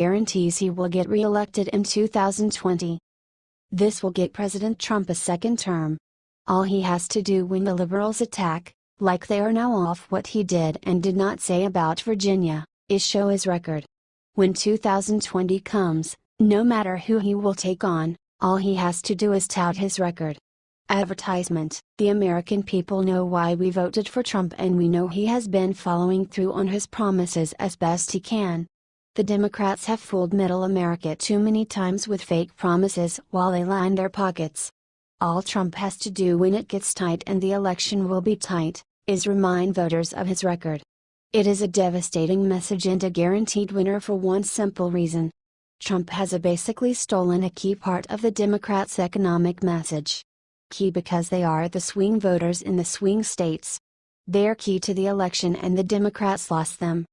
guarantees he will get re-elected in 2020. This will get President Trump a second term. All he has to do when the liberals attack, like they are now off what he did and did not say about Virginia, is show his record. When 2020 comes, no matter who he will take on, all he has to do is tout his record. Advertisement: the American people know why we voted for Trump, and we know he has been following through on his promises as best he can. The Democrats have fooled middle America too many times with fake promises while they line their pockets. All Trump has to do when it gets tight, and the election will be tight, is remind voters of his record. It is a devastating message and a guaranteed winner for one simple reason. Trump has basically stolen a key part of the Democrats' economic message. Key because they are the swing voters in the swing states. They're key to the election, and the Democrats lost them.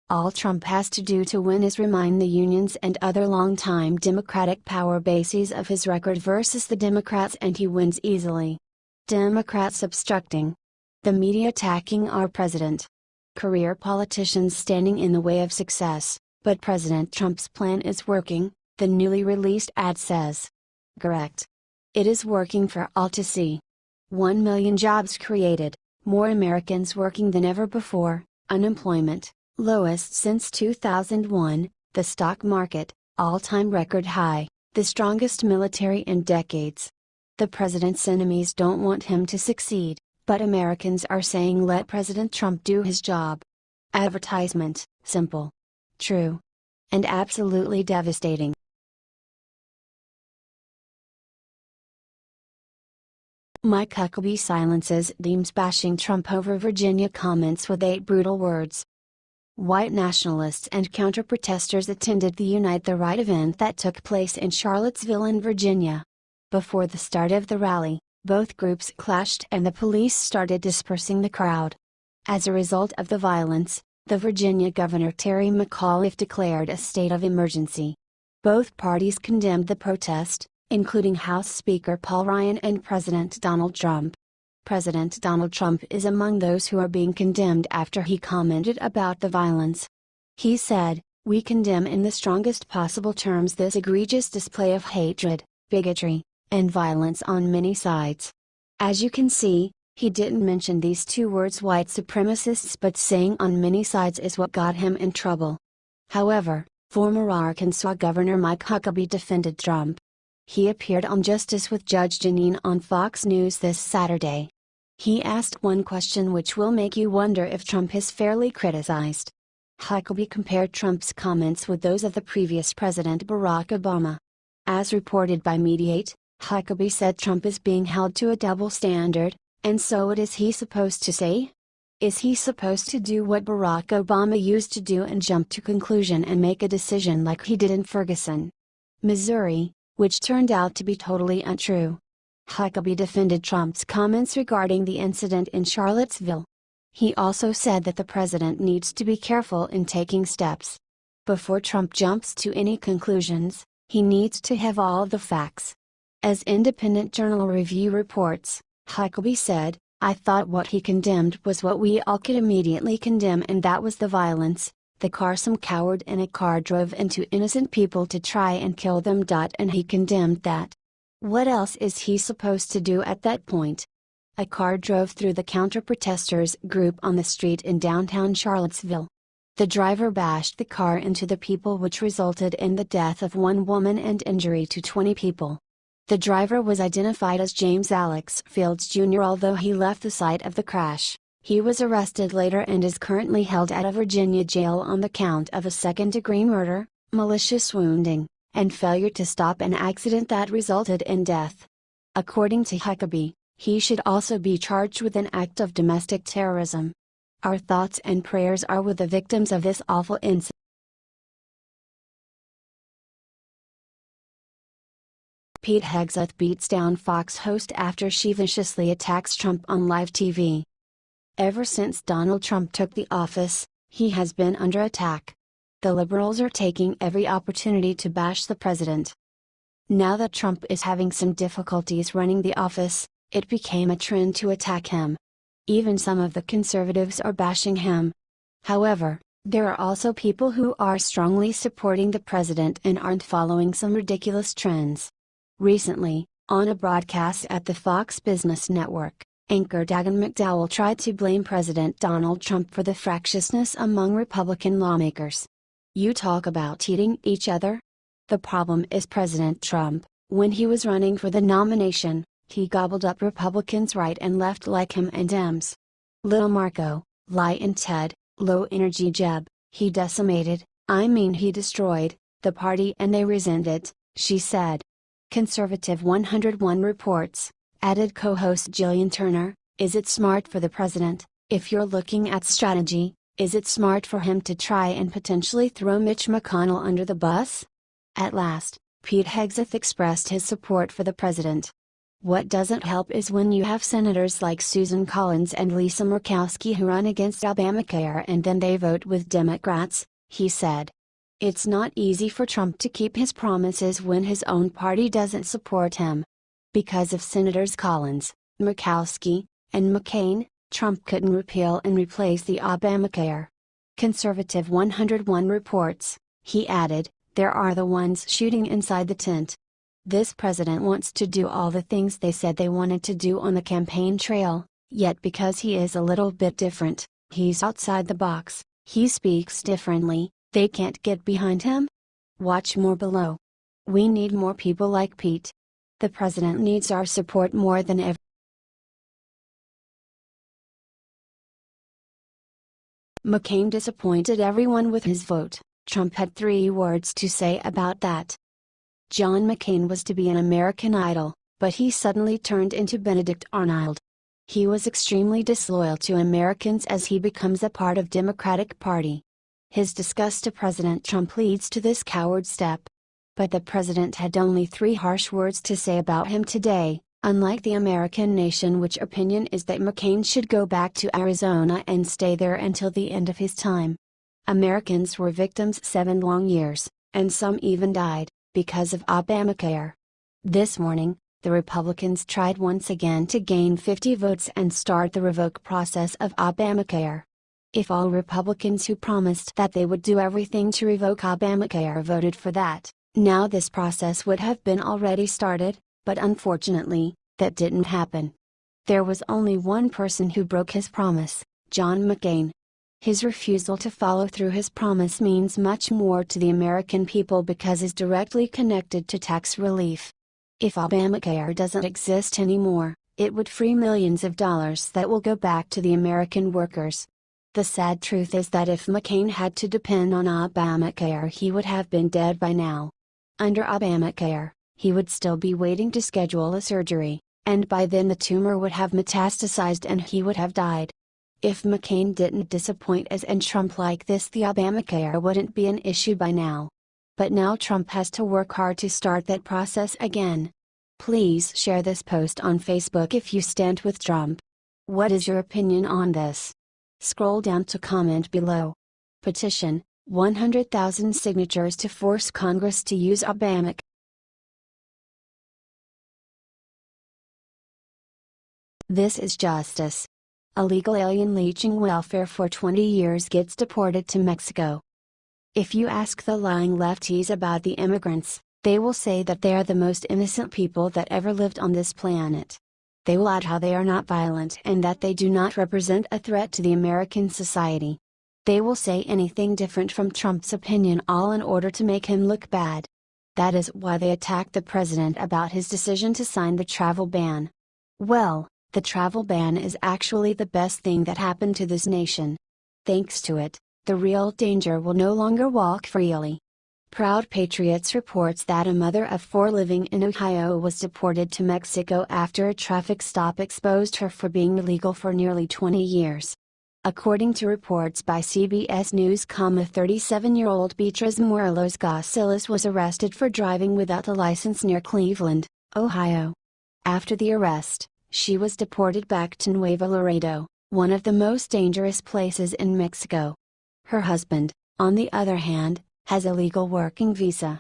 All Trump has to do to win is remind the unions and other longtime Democratic power bases of his record versus the Democrats, and he wins easily. Democrats obstructing. The media attacking our president. Career politicians standing in the way of success, but President Trump's plan is working, the newly released ad says. Correct. It is working for all to see. 1 million jobs created, more Americans working than ever before, unemployment, lowest since 2001, the stock market, all-time record high, the strongest military in decades. The president's enemies don't want him to succeed, but Americans are saying let President Trump do his job. Advertisement: simple, true, and absolutely devastating. Mike Huckabee silences Dems bashing Trump over Virginia comments with 8 brutal words. White nationalists and counter-protesters attended the Unite the Right event that took place in Charlottesville in Virginia. Before the start of the rally, both groups clashed and the police started dispersing the crowd. As a result of the violence, the Virginia Governor Terry McAuliffe declared a state of emergency. Both parties condemned the protest, including House Speaker Paul Ryan and President Donald Trump. President Donald Trump is among those who are being condemned after he commented about the violence. He said, "We condemn in the strongest possible terms this egregious display of hatred, bigotry, and violence on many sides." As you can see, he didn't mention these 2 words white supremacists, but saying on many sides is what got him in trouble. However, former Arkansas Governor Mike Huckabee defended Trump. He appeared on Justice with Judge Jeanine on Fox News this Saturday. He asked one question which will make you wonder if Trump is fairly criticized. Huckabee compared Trump's comments with those of the previous President Barack Obama. As reported by Mediate, Huckabee said Trump is being held to a double standard, and so what is he supposed to say? Is he supposed to do what Barack Obama used to do and jump to conclusion and make a decision like he did in Ferguson, Missouri, which turned out to be totally untrue? Huckabee defended Trump's comments regarding the incident in Charlottesville. He also said that the president needs to be careful in taking steps. Before Trump jumps to any conclusions, he needs to have all the facts. As Independent Journal Review reports, Huckabee said, "I thought what he condemned was what we all could immediately condemn, and that was the violence, the car some coward in a car drove into innocent people to try and kill them. And he condemned that. What else is he supposed to do at that point? A car drove through the counter-protesters group on the street in downtown Charlottesville. The driver bashed the car into the people, which resulted in the death of 1 woman and injury to 20 people. The driver was identified as James Alex Fields Jr. Although he left the site of the crash, he was arrested later and is currently held at a Virginia jail on the count of a second-degree murder, malicious wounding, and failure to stop an accident that resulted in death. According to Huckabee, he should also be charged with an act of domestic terrorism. Our thoughts and prayers are with the victims of this awful incident. Pete Hegseth beats down Fox host after she viciously attacks Trump on live TV. Ever since Donald Trump took the office, he has been under attack. The liberals are taking every opportunity to bash the president. Now that Trump is having some difficulties running the office, it became a trend to attack him. Even some of the conservatives are bashing him. However, There are also people who are strongly supporting the president and aren't following some ridiculous trends. Recently, on a broadcast at the Fox Business Network, anchor Dagan McDowell tried to blame President Donald Trump for the fractiousness among Republican lawmakers. You talk about eating each other? The problem is President Trump. When he was running for the nomination, he gobbled up Republicans right and left like him and Dems. Little Marco, Lyin' Ted, Low Energy Jeb, he decimated, he destroyed, the party and they resent it, she said. Conservative 101 reports, added co-host Jillian Turner, is it smart for the president, if you're looking at strategy, is it smart for him to try and potentially throw Mitch McConnell under the bus? At last, Pete Hegseth expressed his support for the president. What doesn't help is when you have senators like Susan Collins and Lisa Murkowski who run against Obamacare and then they vote with Democrats, he said. It's not easy for Trump to keep his promises when his own party doesn't support him. Because of Senators Collins, Murkowski, and McCain, Trump couldn't repeal and replace the Obamacare. Conservative 101 reports, he added, there are the ones shooting inside the tent. This president wants to do all the things they said they wanted to do on the campaign trail, yet because he is a little bit different, he's outside the box, he speaks differently, they can't get behind him? Watch more below. We need more people like Pete. The president needs our support more than ever. McCain disappointed everyone with his vote. Trump had 3 words to say about that. John McCain was to be an American Idol, but he suddenly turned into Benedict Arnold. He was extremely disloyal to Americans as he becomes a part of Democratic Party. His disgust to President Trump leads to this coward step. But the president had only 3 harsh words to say about him today, unlike the American nation, which opinion is that McCain should go back to Arizona and stay there until the end of his time. Americans were victims 7 long years, and some even died, because of Obamacare. This morning, the Republicans tried once again to gain 50 votes and start the revoke process of Obamacare. If all Republicans who promised that they would do everything to revoke Obamacare voted for that, now this process would have been already started, but unfortunately, that didn't happen. There was only one person who broke his promise, John McCain. His refusal to follow through his promise means much more to the American people because it's directly connected to tax relief. If Obamacare doesn't exist anymore, it would free millions of dollars that will go back to the American workers. The sad truth is that if McCain had to depend on Obamacare, he would have been dead by now. Under Obamacare, he would still be waiting to schedule a surgery, and by then the tumor would have metastasized and he would have died. If McCain didn't disappoint us and Trump like this, the Obamacare wouldn't be an issue by now. But now Trump has to work hard to start that process again. Please share this post on Facebook if you stand with Trump. What is your opinion on this? Scroll down to comment below. Petition, 100,000 signatures to force Congress to use Obamacare. This is justice. Illegal alien leeching welfare for 20 years gets deported to Mexico. If you ask the lying lefties about the immigrants, they will say that they are the most innocent people that ever lived on this planet. They will add how they are not violent and that they do not represent a threat to the American society. They will say anything different from Trump's opinion, all in order to make him look bad. That is why they attacked the president about his decision to sign the travel ban. Well, the travel ban is actually the best thing that happened to this nation. Thanks to it, the real danger will no longer walk freely. Proud Patriots reports that a mother of 4 living in Ohio was deported to Mexico after a traffic stop exposed her for being illegal for nearly 20 years. According to reports by CBS News, 37-year-old Beatriz Morelos Garcilas was arrested for driving without a license near Cleveland, Ohio. After the arrest, she was deported back to Nuevo Laredo, one of the most dangerous places in Mexico. Her husband, on the other hand, has a legal working visa.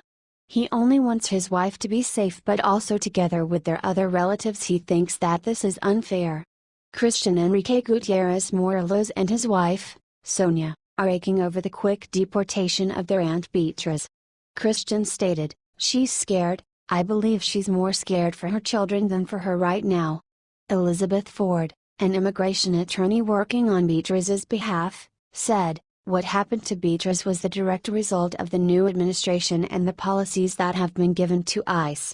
He only wants his wife to be safe, but also together with their other relatives. He thinks that this is unfair. Christian Enrique Gutierrez Morelos and his wife, Sonia, are aching over the quick deportation of their Aunt Beatrice. Christian stated, "She's scared. I believe she's more scared for her children than for her right now." Elizabeth Ford, an immigration attorney working on Beatrice's behalf, said, "What happened to Beatrice was the direct result of the new administration and the policies that have been given to ICE.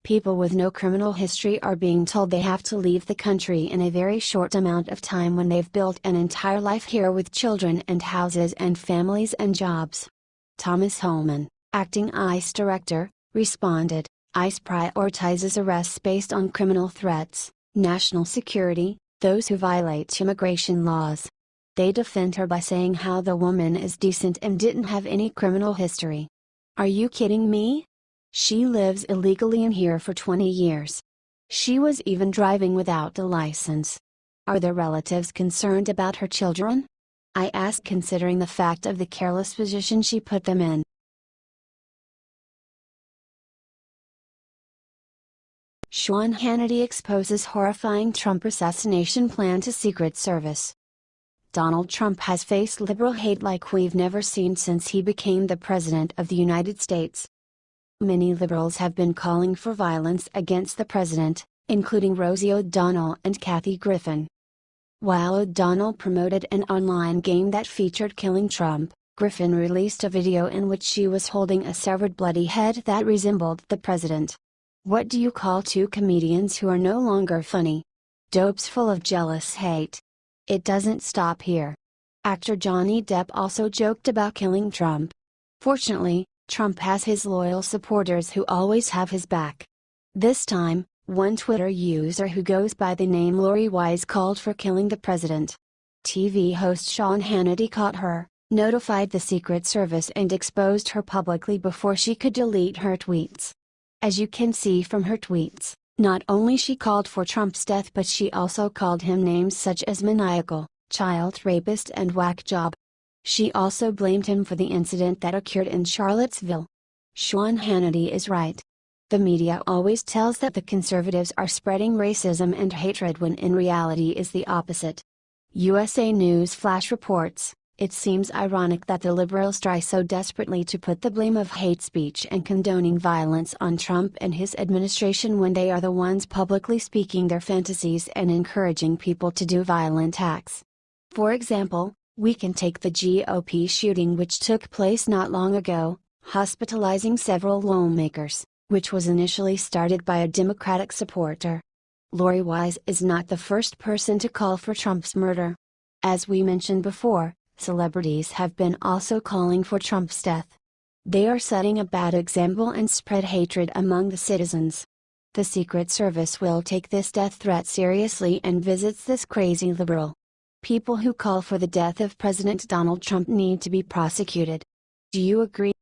People with no criminal history are being told they have to leave the country in a very short amount of time when they've built an entire life here with children and houses and families and jobs." Thomas Holman, acting ICE director, responded, "ICE prioritizes arrests based on criminal threats, national security, those who violate immigration laws. They defend her by saying how the woman is decent and didn't have any criminal history. Are you kidding me? She lives illegally in here for 20 years. She was even driving without a license. Are the relatives concerned about her children? I ask, considering the fact of the careless position she put them in." Sean Hannity exposes horrifying Trump assassination plan to Secret Service. Donald Trump has faced liberal hate like we've never seen since he became the President of the United States. Many liberals have been calling for violence against the president, including Rosie O'Donnell and Kathy Griffin. While O'Donnell promoted an online game that featured killing Trump, Griffin released a video in which she was holding a severed bloody head that resembled the president. What do you call two comedians who are no longer funny? Dopes full of jealous hate. It doesn't stop here. Actor Johnny Depp also joked about killing Trump. Fortunately, Trump has his loyal supporters who always have his back. This time, one Twitter user who goes by the name Lori Wise called for killing the president. TV host Sean Hannity caught her, notified the Secret Service and exposed her publicly before she could delete her tweets. As you can see from her tweets, not only she called for Trump's death, but she also called him names such as maniacal, child rapist and whack job. She also blamed him for the incident that occurred in Charlottesville. Sean Hannity is right. The media always tells that the conservatives are spreading racism and hatred when in reality is the opposite. USA News Flash reports, "It seems ironic that the liberals try so desperately to put the blame of hate speech and condoning violence on Trump and his administration when they are the ones publicly speaking their fantasies and encouraging people to do violent acts. For example, we can take the GOP shooting which took place not long ago, hospitalizing several lawmakers, which was initially started by a Democratic supporter. Lori Wise is not the first person to call for Trump's murder. As we mentioned before, celebrities have been also calling for Trump's death. They are setting a bad example and spread hatred among the citizens. The Secret Service will take this death threat seriously and visits this crazy liberal. People who call for the death of President Donald Trump need to be prosecuted. Do you agree?